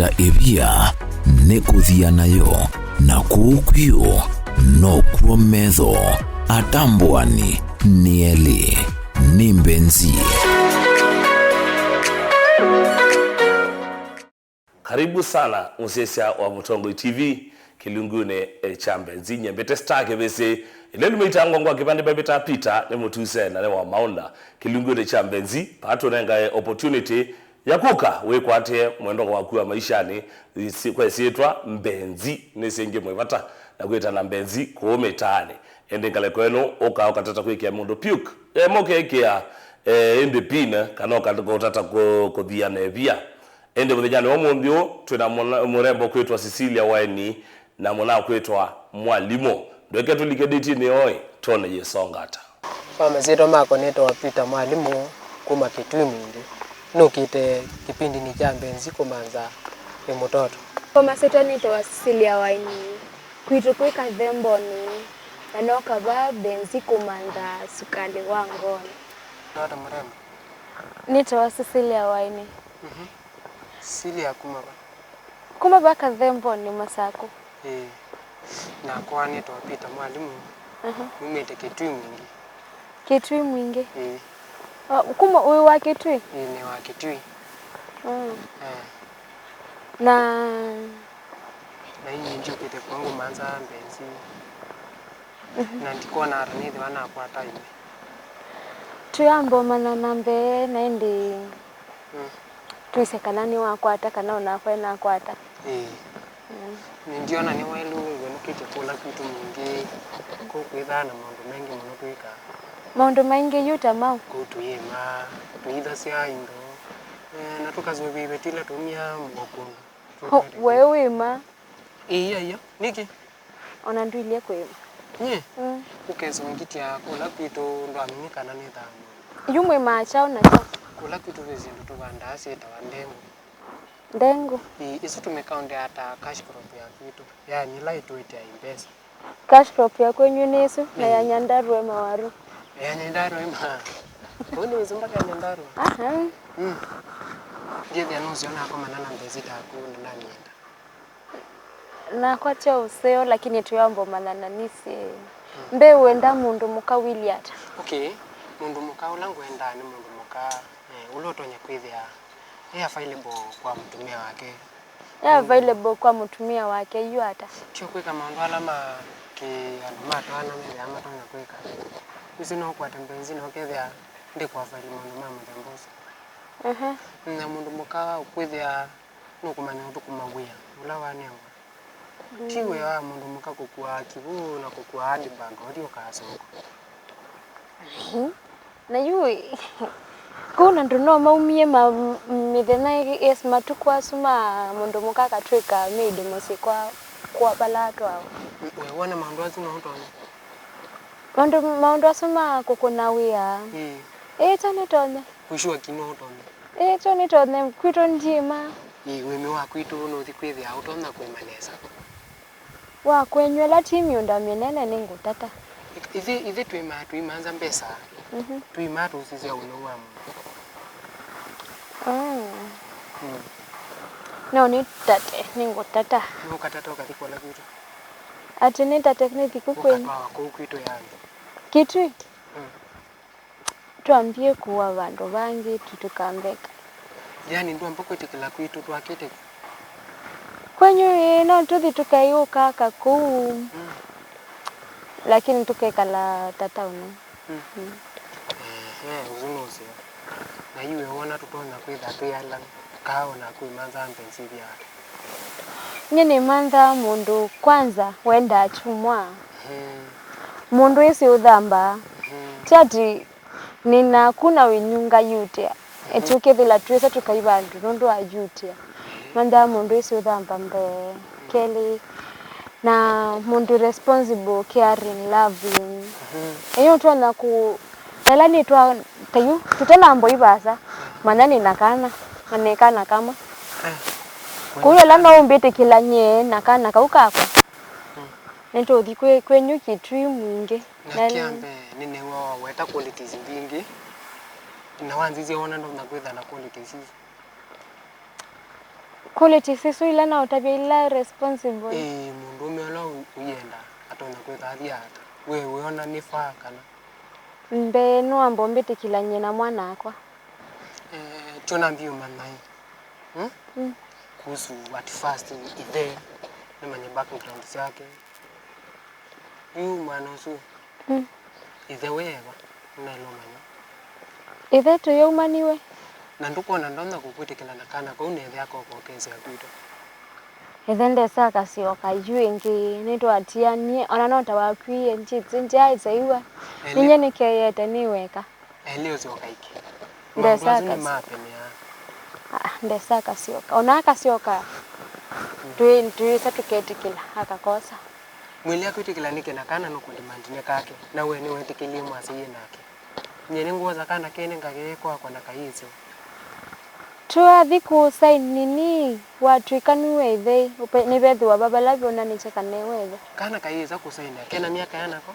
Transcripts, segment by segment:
kwata evia nekuthia nayo na kuukwiyo no kuometho atambuani nieli ni Mbenzi. Karibu sana musesya wa Mutongo TV kilungune cha Mbenzi nyembete stake bese ile lumeitangwa kwa kipande babeta pita ne mutuse na wa maunda kilungune cha Mbenzi pato nenga opportunity ya kuka we kwate mwendo wa kuwa maishani kwa sietwa Mbenzi nesenge mwevata na kweta na Mbenzi kuometane ende kale kweno okatata kwekia mundo puke mokekia ende pina kanoka kotata ko diane via ende mudejane omundio twina murembo kwetwa Cicilia waini na mwana kwetwa Mwalimu ndoke tulikediti ni oi tone yesongata Pamezito mako neto wapita Mwalimu kuma kitwimindi nukite kipindi ni cha Mbenzi kumanza ni mtoto Pamezito neto wa Cicilia waini kwitu kwika dhemboni na noka ba Mbenzi kumanza sukali wangoni nota mrembo neto wa Cicilia waini Cicilia kuma ba kadhemboni masako na kwa neto wapita Mwalimu mimete kitwimindi Kitwi. Kuma uwe wa Kitwi? Ni wa Kitwi. Na hii ndio kite kwangu manza Mbenzi. Na ndiko na ranithi wana kwa time. Tuyambo mana nambe naindi. Tuisekalani wa kwata kana unafa na kwata. Ndio na ni welu nukite kula kitu mingi. Ko kwithana mambo mengi muno twika. Maundu maingi yuta mau kutuyema tuitha cia indo na tukazobi betila tumia mbokono wewe ma iya niki ona nduilie kwema nye ukezongitia kula kwitu ndo aminikana ni thamu yumwe macha ona cha kula kwitu vizindu tubanda sita ndengu isu tumekaunde hata cash crop ya kwitu ya nyila ituite ya imbesa cash crop ya kwenyu nesu na ya nyandarwe mawaru ya nyandarwe ma Mbona uzumba kwa nyandarwe Jezi anuziona kama nana Mbenzi takunda na nienda na kwa cha useo lakini tuyambo manana nisi mbe uenda mundu mukawili ata okay mundu muka ulangu enda ni mundu muka ulotonya kwithia available kwa mtumia wake available kwa mtumia wake yu ata tio kwika mandu alama ki alumato ana mele ama tonga kwika isi no kwa Mbenzi no kethia ndi kwa vali mundu mama tembosa na mundu muka ukwithia no kumanya utukumagwia ulawa nyamba tiwe wa mundu muka kukua kibu na kukua hadi bango ndio kasoko na yui kuna nduno maumie mithena es matukwa suma mundu muka katwika mide musi kwa balato ao we wana mandu azu no tonye mandu asuma kukuna wia tone tonye kushua kino tonye tone tonye kwito njima wemi wa kwito no thikwithia utona kwemanesa wa kwenywela timi unda minene ningu tata ithi tuimanza mbesa tuimatu usizia unowa no ni tate ningu tata no katata ukatiko la kitu ati ni tate kniti kukwenye kwa kwito yani Kitwi tuambie kuwa vandu vangi tutukambeka yani ndo ambako itikila kwitu twakete kwenyu no tuthi tukaiuka kaku lakini tukekala tata uno uzunosi na iwe wona tutona kwitha tuyala kao na kuimanza Mbenzi bia nyene manza mundu kwanza wenda chumwa mundu isi udhamba chati nina kuna winyunga yutia etuke bila tuweza tukaiba ndondo ajutia manda mundu isi udhamba mbe keli na mundu responsible caring loving eyo twana ku nalani twa tayu tutana mbo ibasa manani nakana manekana kama kuyo lana umbete kila nye nakana kaukako nento dikwe kwenyu Kitwi mwinge na kiambe nene wao weta qualities mbingi na wanzizi ona ndo nakwetha na qualities quality sisu ila na utabia ila responsible mundu umeola uyenda atona kwetha athiata wewe ona ni faa kana mbe no ambo mbitikilanye na mwana akwa tuna mbio manai kuhusu at first ithe na manye background yake mwana usu ithe wewe na lo manya ithe to yumaniwe na ndukona ndona kukwitikila na kana kwa une yako kokeze akuito ithe ndesa kasioka yuingi nitwatianie ona nota wakwie njitsinja izaiwa ninye nikeyete niweka elio ziokaiki ndesa ni mapenia ndesa kasioka ona kasioka tui certificate akakosa mwili yako itikila nike na kana no kudimandine kake na we ni wetikili mwasi nake nyene nguo za kana kene ngake kwa na kaizo tuathi ku sign nini watu ikaniwe ithe ni bethi wa baba labio na nicheka newethe kana kaiza ku sign kena miaka yanako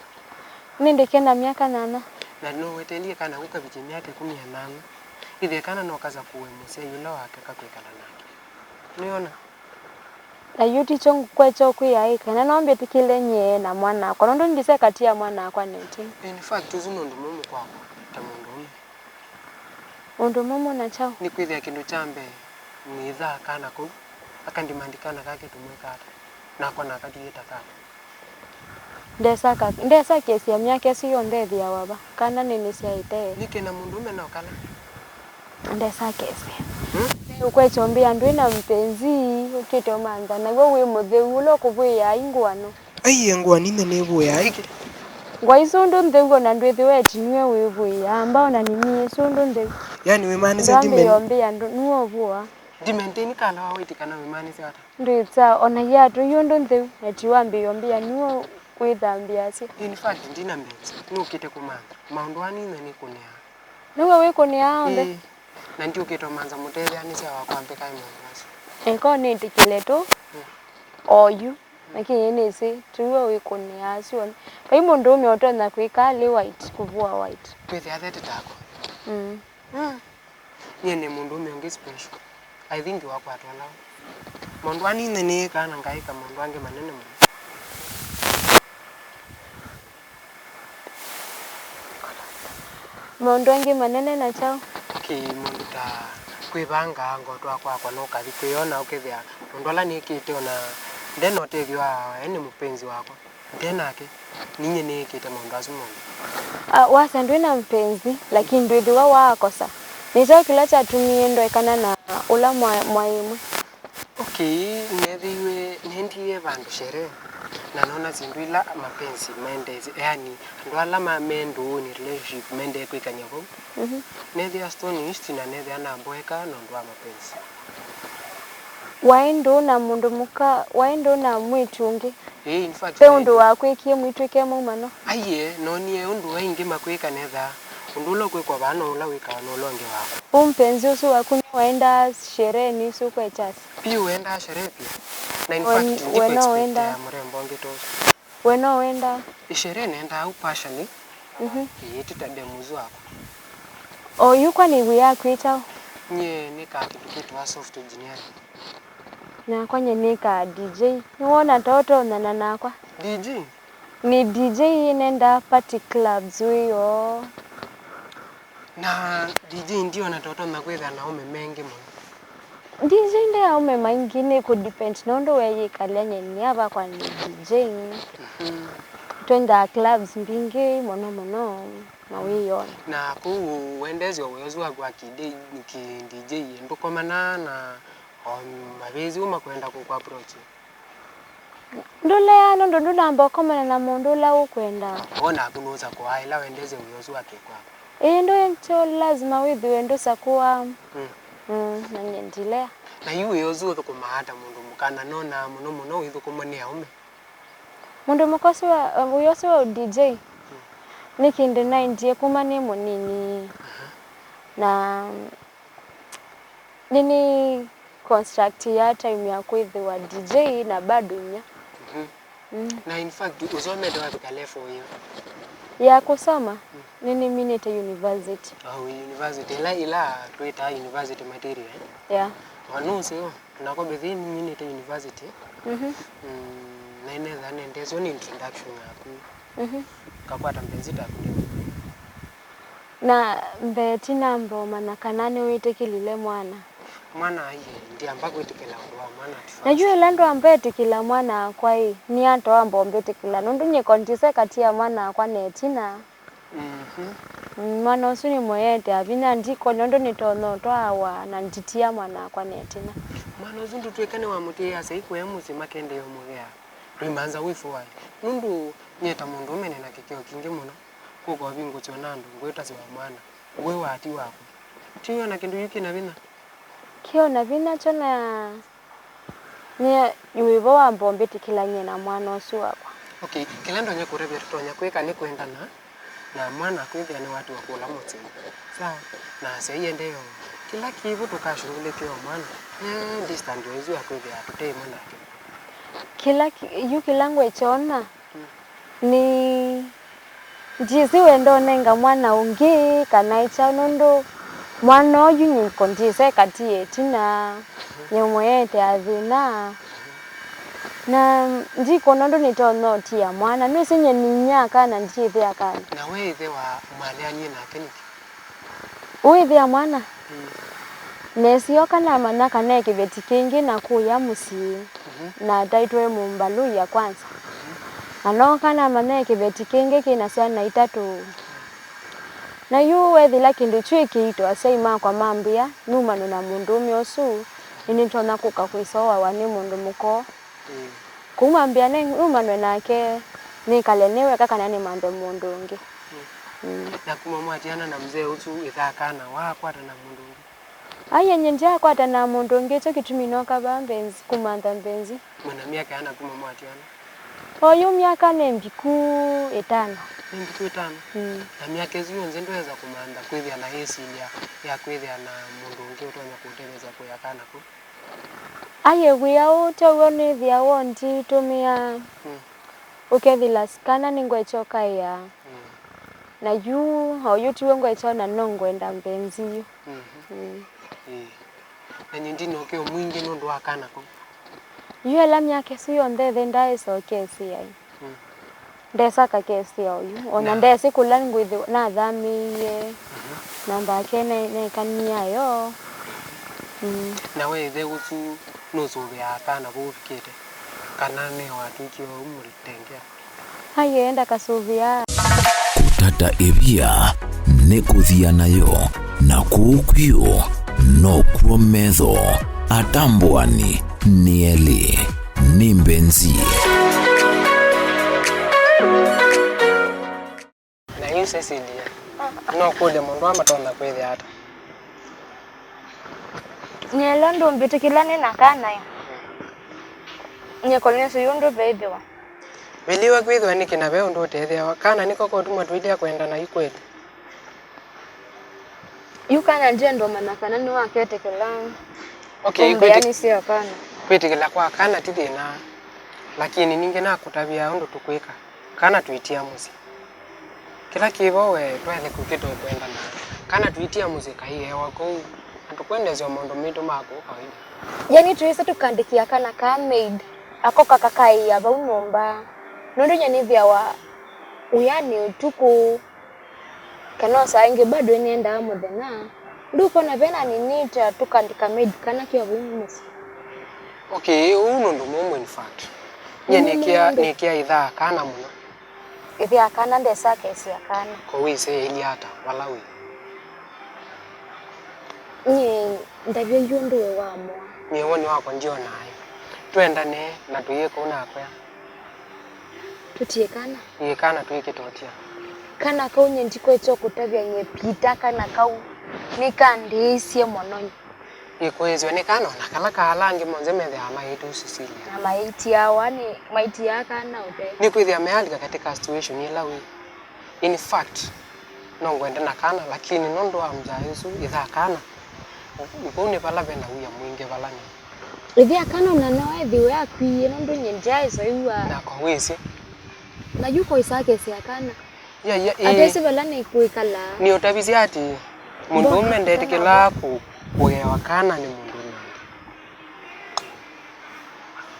ninde kena miaka 8 na no wetelie kana kukabiche miaka 18 ithe kana no kaza kuwe musia yula wake kakwekala nake niona na yuti chongu kwecho kuyaika na nombe tikile nye na mwana kwa ndo ndise katia mwana kwa 19 in fact zuno ndo mumu kwako tamundu undu mumu na chao ni kwithia kindu chambe mwitha kana ku akandimandikana kake tumwekata na kwa na kadieta kana ndesa kesi ya miaka siyo ndethia waba kana nini siaite nike na mundu ume no kana ndesa kesi ukwechombia ndu ina mpenzi ukite omanza na wewe mutheu ulo kuvuya ingwano aiye ngwani ne vuya iki ngwa isundu ndengo na ndwethi weti niwe wivuya ambao na nini isundu ndengo yani we mani sentiment yombia ndu nuo vua dimentini kala wawitikana we mani sata nditsa ona yatu yundu ntheu eti wambi yombia nuo withambia si in fact ndina Mbenzi nukite kumanga maundu anine ni kunia niwe wikunia onde na ndio ukito manza mutethia ni cia wakwambe kai mwangaso eko ni tikileto oyu lakini nisi tuwe wikunia sio kai mundu umeoto na kuikali white kuvua white kwithia athete tako ni mundu umeonge special I think wakwatwa lao mundu anine ni kana ngaika mundu ange manene mu mundu ange manene na chao mundu ta kwibanga ngotwa kwa no kathi kwiona ukithia mundu ala ni kite ona ndeno tethio ene mupenzi wako ndenake ninye ni kite mundu azumo wasa ndwina mpenzi lakini ndwithi wa wakosa nicho kila cha tumie ndo ikana na ula mwaimu nethiwe nendiye vandu shere na nona zindu ila mapenzi mendezi yani ndo ala mamendu ni relationship mende kwikanya ko nethi astonished na nethi anamboeka no ndo mapenzi waendo na mundu muka waendo na mwitungi in fact pe undu wakwikie mwitwike mumano aiye no nie undu waingi makwika netha undu ulo kwikwa bana ula wika no longe wako umpenzi usu wakunya waenda sherehe ni su kwa chasi pia uenda sherehe pia na in fact ndiko expect mrembo ngitoso weno wenda sherehe nenda au partially yitita demuzu wako o yukwa ni wiya kwita nye nika kitu wa soft engineering na kwanye nika DJ niwona toto na nakwa DJ ni DJ nenda party clubs wiyo na DJ ndio na toto na kwetha na ume mengi mo DJ ndio aume mangine ku depend na ndo wewe kalenya ni aba kwa ni DJ twenda clubs mbingi mono na wiyo na ku wendezyo wezo wa kide ki DJ ndukomana na mabezi uma kwenda ku approach ndule ano ndo ndamba komana na mundu la ukwenda ona kunoza kwa ila wendeze wezo wake kwa ndo ncho lazima withi wendo sakuwa na nyendelea na yu yozu kumahata mundu mukana nona muno withu kumonea ume mundu mukosi wa uyosi wa DJ nikinde 90 kumane munini na nini construct ya time ya kwithi wa DJ na bado nya na in fact usome ndo wapi level hiyo ya kusoma nini minute university university ila tuita university material yeah Wanusi nako bethi ni university. Na inaweza nendezwa ni introduction yaku. Kakwata Mbenzi takundi. Na mbeti nambo mana kanane witikilile mwana. Mwana aye ndi ambako itikila ndo mwana tifasi. Najua lando ambeti kila mwana kwa hii ni ato ambo ambeti kila nundu nye kontise katia mwana kwa netina. Mwana usuni moyete abina ndiko nundu nitono toawa na ntitia mwana kwa netina. Mwana uzundu tuwekane wa muti ya saiku ya muzi makende yo mwea. Rimanza wifu wai. Nundu nyeta mundu umene na kikeo kingi muna. Kuko wabingu chonandu ngweta siwa mwana. Uwe wati wako. Tiyo na kindu yuki na vina. Kio na vina chona nye yuivo wa mbombeti kila nye na mwana osu wako. Okay, kila ndo nye kurebe tutonya kweka ni kuenda na mwana kwithia ni watu wakula motsi. Sawa. Na saiye ndeyo kila kivu tukashungule kio mwana. Distance yozu ya kwithia tutei mwana. Kila ngwe chona ni jisi wendo nenga mwana ungi kanaicha nundu mwana oyu ni kontise katie tina nyemoyete azina na ndiko nundu nitono tia mwana nusinye ninya kana ndithia kana na we ithe wa mwana anyi na keniki uithia mwana nesio kana mana kana kibeti kingi na kuya musi na taitwe mumbalu ya kwanza ano kana mana kibeti kingi kina sana itatu na yu wethila kindu chwiki ito aseima kwa mambia numa na mundu myosu initona kukakwisowa wani mundu muko kumambia ne numa nake ni kalenewe kaka nani mambe mundu ungi na kumamwatiana na mzee utu ithakana wakwata na mundu ungi aya nyenja kwata na mundu ungi cho kituminoka ba Mbenzi kumanda Mbenzi mwana miaka ana kumamwatiana oyu miaka nembiku 5 nembiku 5 na miaka ezo yonze ndweza kumanda kwithia na Cicilia ya kwithia na mundu ungi utonya kuteleza kuyakana ko aye wiya utawone vya wonti tumia ukethila skana ningwechoka ya na yu oyu tiwe ngwechona nongwenda Mbenzi na nyindino ke mwingi nundu akana ko yu la myake siyo ndethe ndaeso kesi ai ndesa ka kesi oyu ona ndesi kula ngwithi na thamiye namba kene ne kania yo na we ithe utu nuzuve akana kufikite kana ne watukio umulitengea haye enda kasuvia kutata ebia nekuthia nayo na kuukwio no kuometho atambwani nieli ni Mbenzi na yu Cicilia no kule mundu amatona kwethi ata nyelondo mbitikilane na kana ya nyekoleso yondo beibewa Wiliwa kwithwa ni kina veo ndo tethia kana niko ko tuma twilia kwenda na ikweli yukana njendo manakana ni wakete kala okay kweti sio kana kweti kila kwa kana tithina lakini ninge na kutabia ndo tukweka kana tuitia muzi kila kivo we twele kukito kwenda na kana tuitia muzika hii hewa ko atukwendezwa mondo mitu mako kawaida yani tuisa tukandikia kana ka maid ako kakakai ya ba unomba nondo nyani vya wa uyani tuku kana sainge bado nienda amodena nduko na bena ninita tukandika maid kana kia bumus okay uno ndo momo in fact nikia idha kana muno idha kana ndesa kesi ya kana ko wise ili hata wala we ni ndavyo yundo we wamo ni woni wako ndio nayo twendane na tuyeko unakwa tutie kana kana tuyikitotia kana kaunye ndiko echo kutabya nyepita kana kau nikandisie mononyo ikwezwe ni kana na kala kalangi monze methe ama yetu Cicilia na maiti ya wani maiti ya kana ube ni kwithia mealika katika situation ila we in fact no ngwenda na kana lakini nondo amza Yesu itha kana ukone pala venda uya mwinge pala ni idha kana na noe thiwe akwiye nondo nyenjai so iwa na kwa wisi na yuko isake sia kana ya adesi bala ni kuikala ni utabisi ati mundu umendete kila kugewa kana ni mundu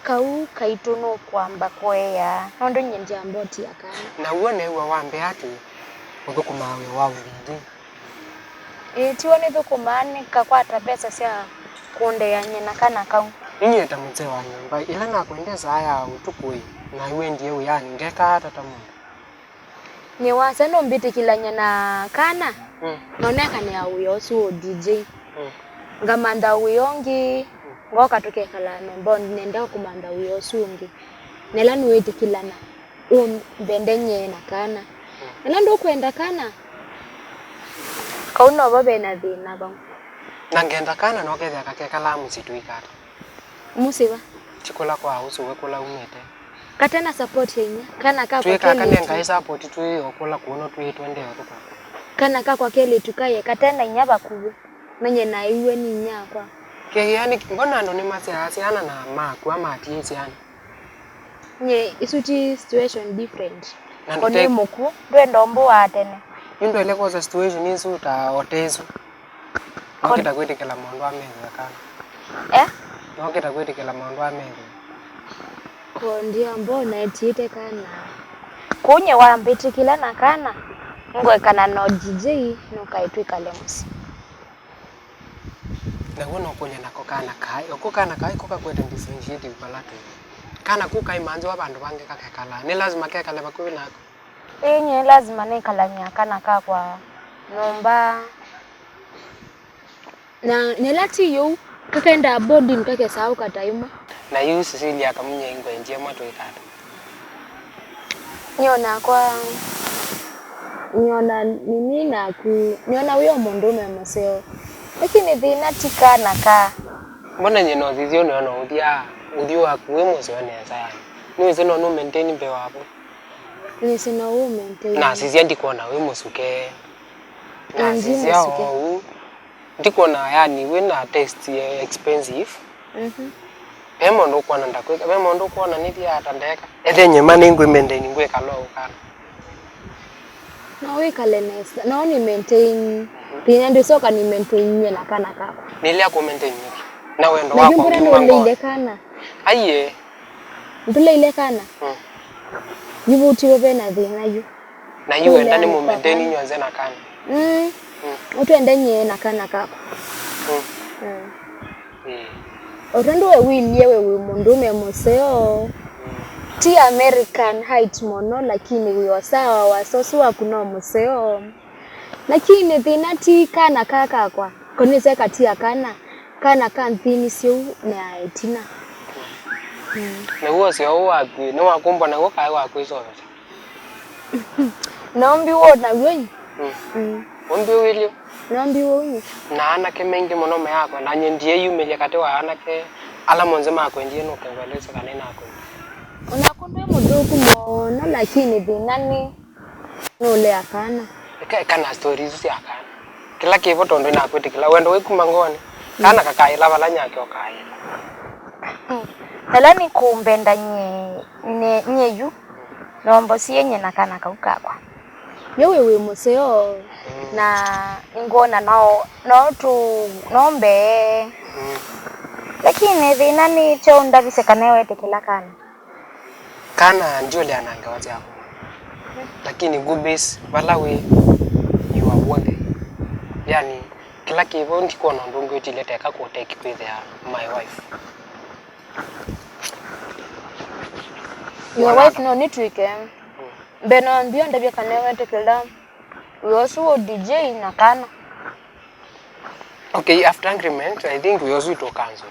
kau kaitono kwamba kwea nondo nyenja mboti yakana na uone wa wambe ati ukukumawe wa ulindi tiwone thukumani kakwata pesa cia kunde ya nyina kana kau inye ta mzee wa nyumba ila na kuendeza haya utukui na iwe ndiye uyani ngeka hata tamu ni wasa no mbiti kila nyina kana noneka ni auyo su DJ ngamanda uyongi ngoka tukekala nombo nenda kumanda uyo sungi nela nuwete kilana bendenye na kana nela ndo kwenda kana kauno babe na thina ba nangenda kana noketha kakekala musitu ikata musiba chikola kwa uso wekula umete katena support yenya kana ka kwa kele kele kana ngai support tu yokola kuono tu twende yotoka kana ka kwa kele tukaye katena nyaba kuwe menye na iwe ni nyakwa yani mbona ndo ni masiana na maku ama atiesiana nye isuti situation different one muku ndwendo mbo atene indo ile koza situation isu ta otezo nokita kwetekela mondo ameze kana nokita kwetekela mondo ameze ko ndio mbona etiite kana kunye wambiti kila na kana ngwe kana no DJ no kaitwika lemusi na wono kunya nako kana kai okukana kai koka kwete differentiate balatu kana kuka imanzi wabantu bange kakekala ni lazima kekala bakuwe nako yenye lazima nikalamia kana ka kwa nomba na nelati yo kakenda boarding kake saau kataima na yu Cicilia kamunye ingwe njie mwato ikata nyona nini na ku nyona uyo mundu memoseo lakini thina tikana ka mbona nyeno thizio no uthio waku wemoseo neza yani ni zeno no maintain be wapo ni sino u maintain na sisi ndikuona wemosuke na sisi au ndikuona yani we na test expensive Emo ndo kuona ndakweka emo ndo kuona niti atandeka ethenye mani ngwe maintain ngwe kalo ukana na we kalenesa na ni maintain pina ndo soka ni maintain nyela kana kako nilia ku maintain niki na wendo wako wako ndo ile kana aiye ndule ile kana yibuti we na thina yu na yu enda ni mu maintain nyonze na kana utende nye na kana kako Otondo we wilie we mundu memoseo ti American height mono lakini we sawa wasosu akuno museo lakini thina ti kana kaka kwa konise katia kana kanthini siu na itina na huo sio wapi ni wakumba na wokai wako iso naombi wo na wenyi ombi wilio naombi wo na anake mengi mono me yako na nyendie yumeje kate wa anake ala monze mako ndie no kengweleza kanena ako unakunde muduku mono lakini dinani nole akana kana stories cia kana kila kivo tondo na kwete kila wendo wikuma ngone kana kakaila balanya kyo kai Helani kumbenda nyeyu nombo sienye na kana kaukakwa yewe museo na ingona nao no tu nombe lakini thina ni chonda bisekanewe tekela kana ndio le ananga wati hapo lakini gubis balawe ni wawote yani kila kivo ndiko na ndongo itileta kako take with my wife your wife no need to weekend beno ndio ndabia kanewe tekela we also DJ na kana okay after agreement I think we also to cancel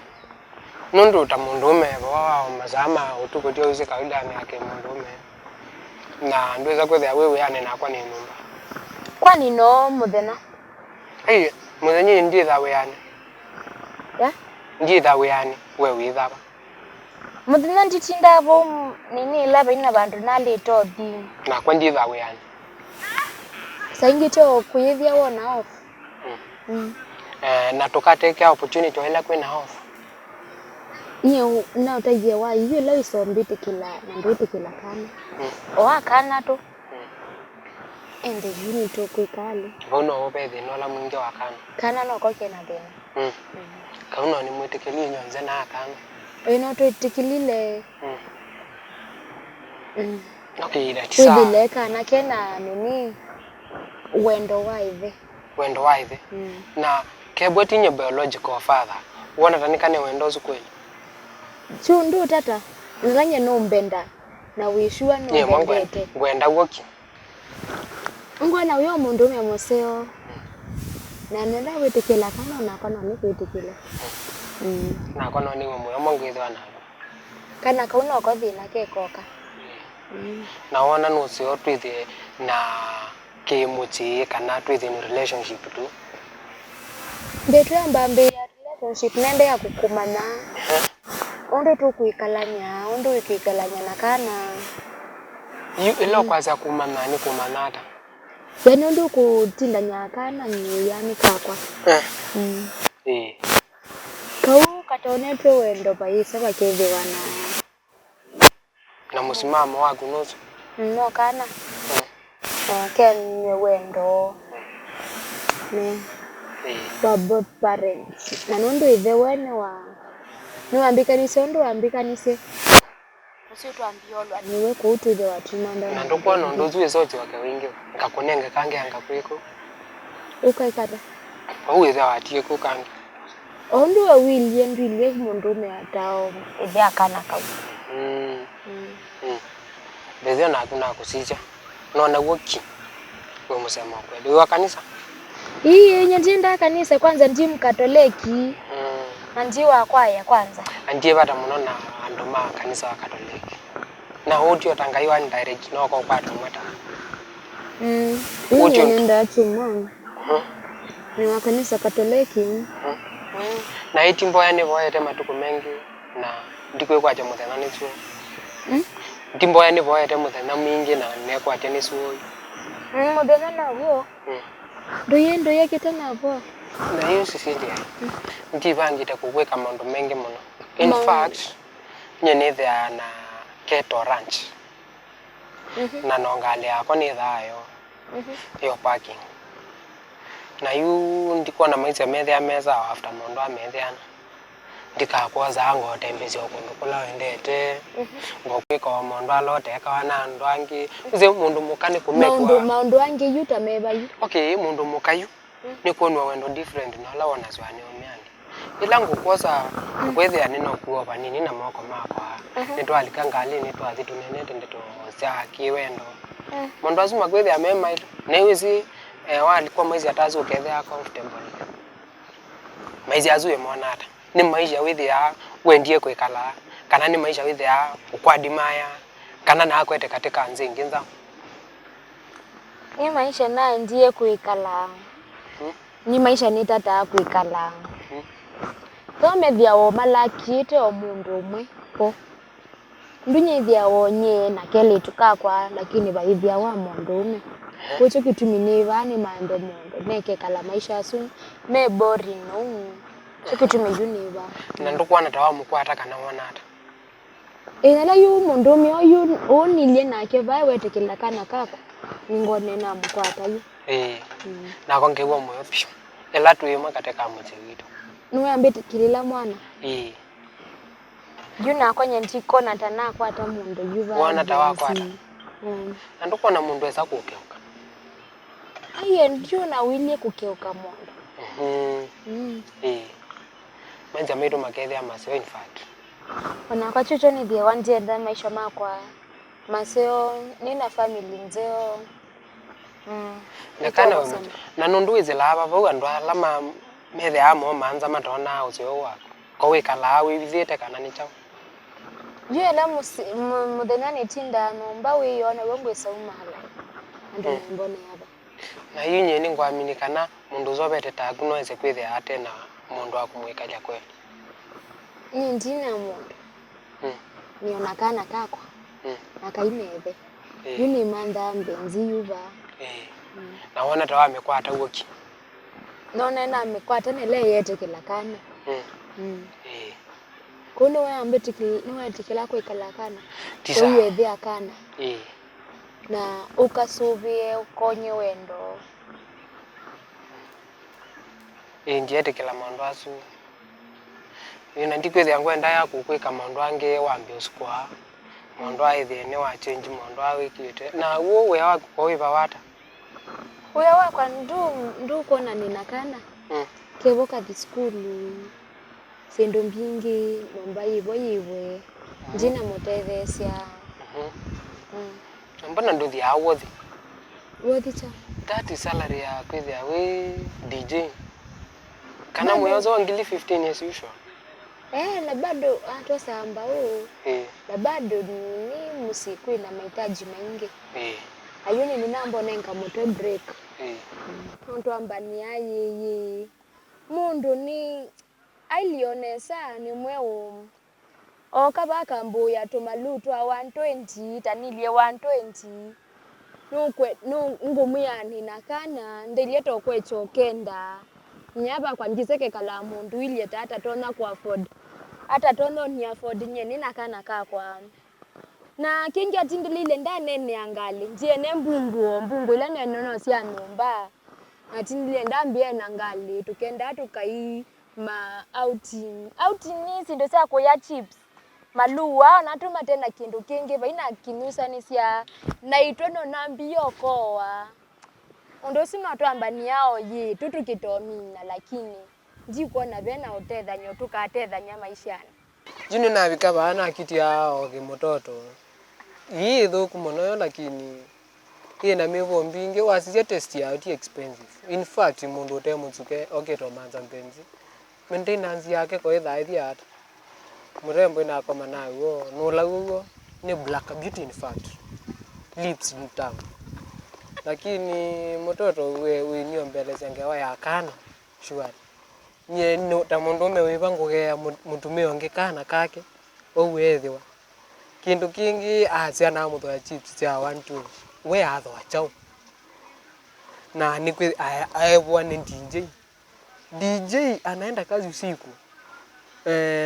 nondo tamundume wa mazama utuko dio ise kawaida yake mundume na ndweza kwetha wewe yani na kwa ni nyumba kwani no muthena muthenyi ndiye thawe yani ndiye thawe yani wewe ithaba muthena nditinda bo nini laba ina bandu nali tothi na kwa ndiye thawe yani saingito kuyithia wona off na tukateke opportunity wala kwena off Nye na utaje wa hiyo leo isombite kila na ndote kila kana o kana to ende yini to kwikali bono obethe no la mwingi wa kana no ko kena dena kauno ni mwetekeli nyonze na kana ino twitikilile Okay, that's sawa. Withileka na kena nini wendo wa ithe. Wendo wa ithe. Na kebweti nye biological father. Wona tanikane wendo zu kweli. Chundu tata. Nilanye no mbenda. Na wishua no mbendete. Gwenda woki. Ngwana uyo mundu me museo. Na nenda witikila kana na kono ni kwitikila. Na kono ni muyo mongithwa na. Kana kauna ko thina ke koka. Na wona no sio twithe na kemuchi kana twithe in relationship tu. Ndetu mbambe ya relationship nende ya kukumana. Ondo tu kuikalanya, ondo ikikalanya na kana. Ilo kwaza kumana ni kumanata. Yani ondo kutindanya kana ni yani kakwa. Kau katone tu wendo paisa bakeze wana. Na musimamo waku nusu. No kana. Ken wendo. Ne. Both parents. Na nondo ithe wene wa. Niwambikanise ondo wambikanise. Usio tuambiolwa niwe kuutu ithe watumanda. Na ndoko nondo zuwe zote wake wingi. Ngakonenge kange anga kweko. Ukaikata. Uwe za watie ko kange. Ondo wa William ndile mundu me atao. Ithe akana kawu. Bezio na kuna kusicha. Nona woki. Kwa musema kweli. Wa kanisa? Nyentinda kanisa kwanza ndi mkatoliki. Andi wa kwaya kwanza. Andie bata muno na andoma kanisa wa katoliki. Na hoti otangaiwa direct no ko kwatu mwata. Uti nenda chumwa. Ni wa kanisa katoliki. Na itimbo yani boyete matuko mengi na ndikwe kwaje muthena ni suo. Itimbo yani boyete muthena mingi na ne kwaje ni suo. Muthena na huo. Ndo yake na hapo. Na hiyo Cicilia. Ndibangite kuweka mambo mengi muno. In fact, nyenethe na keto ranch. Na nongale yako ni thayo. Yo parking. Na yu ndiko na maisha methe ameza after mondo amethiana. Ndikakwa zango tembezi okundu kula wendete. Ngokwika mondo alote kawana ndwangi. Uze mundu mukane kumekwa. Mondo wangi yuta meba yu. Okay, mundu mukayu. Nikonwa wendo different na la wana zwane omiani. Ilangu kosa kwethe nino kuoba nini na moko makwa. Nitwalika ngali nitwathi tunenete ndito za kiwendo. Mondo azuma kwethe amema ito. Newezi walikuwa maizi atazo kethe comfortable. Maizi azuye monata. Ni maisha withi ya wendie kwikala kana ni maisha withi ya ukwadimaya kana na akwete katika nzingi nza. Ni maisha na ndiye kuikala. Ni maisha ni tata kuikala. Tome vya o malakite o mundu umwe po. Ndunye vya onye na kele tukakwa lakini baivya wa mundu umwe. Kucho kitumini vani mande mundu neke kala maisha asu me boring no. Chokitumi juniva. Na ndokwana tawa mukwata kana wonata. Nala yu mundu umwe oyu onilye nake vae wetekela kana kako. Ngone na mukwata yu. Na konge wo moyo pyo. Ela tuyema kateka muje witu. Nuwe ambete kilila mwana. Juna kwenye ntiko na tana kwata mundu yuva. Wana tawa kwata. Na ndokwana mundu esa kukeuka. Aye njuna wili kukeuka mundu. Manja medu makethe amaseo in fact. Wana kwa chucho ni dhia wanjenda maisha makwa. Maseo nina family nzeo. Nekana we mutu. Na nundu izila hapa vau andu alama methe amo manza matona uzeo wako. Kowe kala withite kana ni chao. Yue la muthenya ni tinda nomba we yona wengwe saumala. Andu mbone hapa. Na yinye ni ngwamini kana mundu zobete tagu no eze kwithe ate na mundu akumwikalia kweli. Ni ndina mundu. Niona kana kakwa. Akaimebe. Yuni manda Mbenzi yuva. Na wana tawa amekwata woki. Nona na amekwata nele yete kila kana. Kuno we ambetikila niwe tikila kwa ikala kana. Oye thia kana. Na ukasuvie ukonye wendo. Ndiye tekela mandu asu. ina ndikwithia ngwenda ya kukwika maundu ange wambe uskwa maundu aithene wa change maundu awikite na uo we waku koiva wata Uya wakwa ndu kona ninakana kevoka the school sendo mbingi nomba yiwe njina mutethesia mbona nduthi awothi wothicha that is salary ya kwithia we DJ kana mwezo wa ngili 15 years usual na bado atosamba na bado ni musiku ina mahitaji mengi ayuni ninambo nenga moto break mtu ambani ayi mundu ni alionesa ni mweo okabaka mbuya tumalutu a 120 tanilie 120 nukwe ngumuyani nakana ndilieto kwecho kenda nyaba kwa njiseke kala mundu ili tata tona ku afford hata tono ni afford nyeni nakana kwa na kingi atindilile ndane ne angali njie ne mbungu ile neno sia nyumba atindile ndambie na ngali tukenda tukai ma outing ni sindo sia ko ya chips maluwa natuma tena kindu kingi baina kinusa ni sia na itono nambio koa ondo sima twambani yao yi tutukitomina lakini njiko na bena otedha nyotuka atedha nyama ishana jini na bikaba ana kiti yao kimototo hii thuku muno lakini ina mevo mbinge wasije test ya ati expensive in fact mundu temutsuke oketo manza Mbenzi maintenance yake ko ithaithi ata murembo ina koma nawo no lawo ni black beauty in fact lips mtamu lakini mtoto we niombele sengewa ya kana sure nye no tamundu mewiva ngugea mutumio ngikana kake owethiwa kindu kingi acia na mutho ya chips cha 1 2 we athwa chao na nikwe aebwa ni DJ anaenda kazi usiku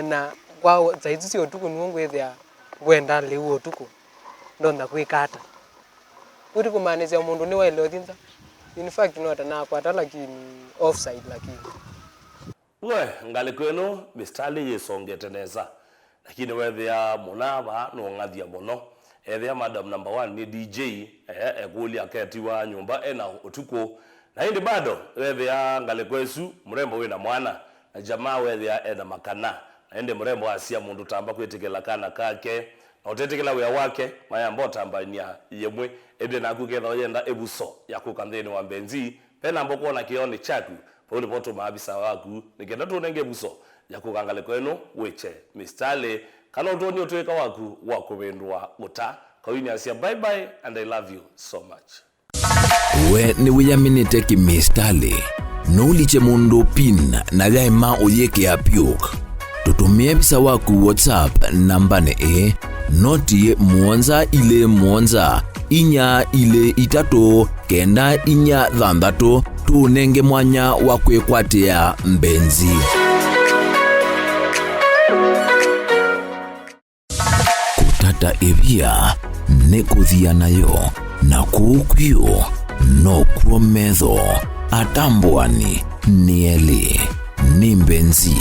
na kwa zaizi sio tuko niongwethia gwenda leo utuku ndonda kwikata uri kumaneza mundu ni waile othinza in fact no atana kwata lakini offside lakini we ngali kwenu mistali yesongeteneza lakini wethia munaba no ngathia muno ethia madam number 1 ni DJ eguli aketi wa nyumba ena utuko na hindi bado wethia ngali kwesu mrembo wina mwana na jamaa wethia ena makana na hindi mrembo asia mundu tamba kwetikela kana kake na utetikela wea wake maya mbota ambania yemwe ebe na kugetha yenda ebuso yakukantheni wa Mbenzi pena mboko na kioni chaku pole poto maabisa waku nikenda tunenge buso yakukangale kwenu weche mistale kana utoni utweka waku wakubendwa uta kawini asia bye bye and I love you so much we ni wiyaminite ki mistale nuliche mundu pin na gaima oyeke apiok tutumie bisa waku WhatsApp nambane noti muonza ile muonza inya ile itato kenda inya thandatu tunenge mwanya wa kwikwatia Mbenzi kutata evia nekuthia nayo na kukwio no kuometho atambwani nieli ni Mbenzi